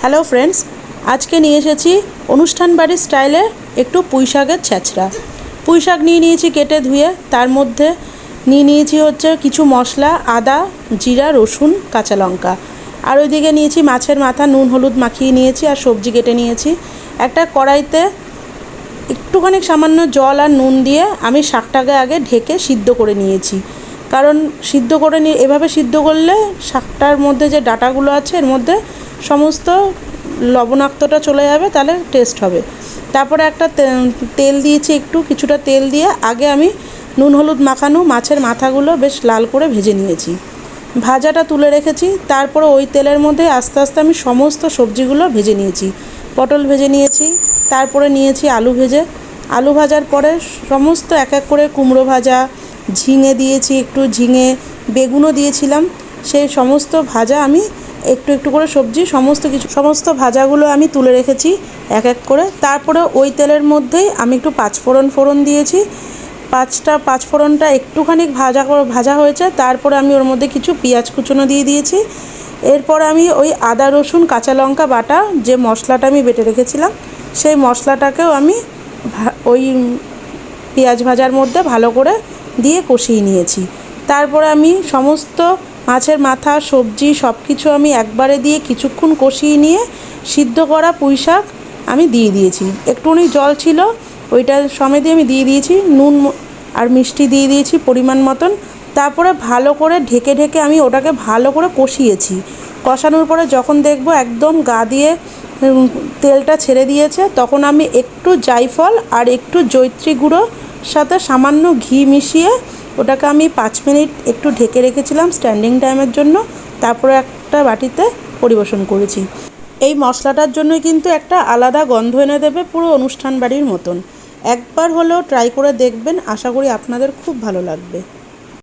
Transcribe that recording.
Hello friends, আজকে নিয়ে এসেছি অনুষ্ঠান বাড়ির স্টাইলে একটু পুঁই শাকের ছ্যাঁচড়া। পুঁই শাক নিয়ে নিয়েছি কেটে ধুয়ে, তার মধ্যে নিয়ে নিয়েছি হচ্ছে কিছু মশলা, আদা, জিরা, রসুন, কাঁচা লঙ্কা। আর ওইদিকে নিয়েছি মাছের মাথা, নুন হলুদ মাখিয়ে নিয়েছি আর সবজি কেটে নিয়েছি। একটা কড়াইতে একটুখানি সামান্য জল আর নুন দিয়ে আমি শাকটাকে আগে ঢেকে সিদ্ধ করে নিয়েছি, কারণ সিদ্ধ করে নিয়ে এভাবে সিদ্ধ করলে শাকটার মধ্যে যে ডাঁটাগুলো আছে এর মধ্যে সমস্ত লবণাক্তটা চলে যাবে, তাহলে টেস্ট হবে। তারপরে একটা তেল দিয়েছি, কিছুটা তেল দিয়ে আগে আমি নুন হলুদ মাখানো মাছের মাথাগুলো বেশ লাল করে ভেজে নিয়েছি, ভাজাটা তুলে রেখেছি। তারপরে ওই তেলের মধ্যে আস্তে আস্তে আমি সমস্ত সবজিগুলো ভেজে নিয়েছি। পটল ভেজে নিয়েছি, তারপরে নিয়েছি আলু ভাজার পরে সমস্ত এক এক করে কুমড়ো ভাজা, ঝিঙে দিয়েছি, একটু ঝিঙে, বেগুনও দিয়েছিলাম। সেই সমস্ত ভাজা আমি একটু একটু করে সবজি সমস্ত ভাজাগুলো আমি তুলে রেখেছি এক এক করে। তারপরে ওই তেলের মধ্যেই আমি একটু পাঁচফোড়ন দিয়েছি। পাঁচফোড়নটা একটুখানি ভাজা হয়েছে, তারপরে আমি ওর মধ্যে কিছু পেঁয়াজ কুচনো দিয়ে দিয়েছি। এরপর আমি ওই আদা রসুন কাঁচা লঙ্কা বাটা যে মশলাটা আমি বেটে রেখেছিলাম, সেই মশলাটাকেও আমি ওই পেঁয়াজ ভাজার মধ্যে ভালো করে দিয়ে কষিয়ে নিয়েছি। তারপরে আমি সমস্ত মাছের মাথা, সবজি সব কিছু আমি একবারে দিয়ে কিছুক্ষণ কষিয়ে নিয়ে সিদ্ধ করা পুঁই শাক আমি দিয়ে দিয়েছি। একটুখানি জল ছিল, ওইটার সমেতই আমি দিয়ে দিয়েছি, নুন আর মিষ্টি দিয়ে দিয়েছি পরিমাণ মতন। তারপরে ভালো করে ঢেকে আমি ওটাকে ভালো করে কষিয়েছি। কষানোর পরে যখন দেখব একদম গা দিয়ে তেলটা ছেড়ে দিয়েছে, তখন আমি একটু জায়ফল আর একটু জয়িত্রী গুঁড়োর সাথে সামান্য ঘি মিশিয়ে ওটাকে আমি 5 মিনিট একটু ঢেকে রেখেছিলাম স্ট্যান্ডিং টাইমের জন্য। তারপরে একটা বাটিতে পরিবেশন করেছি। এই মশলাটার জন্যই কিন্তু একটা আলাদা গন্ধ এনে দেবে, পুরো অনুষ্ঠান বাড়ির মতন। একবার হলেও ট্রাই করে দেখবেন, আশা করি আপনাদের খুব ভালো লাগবে।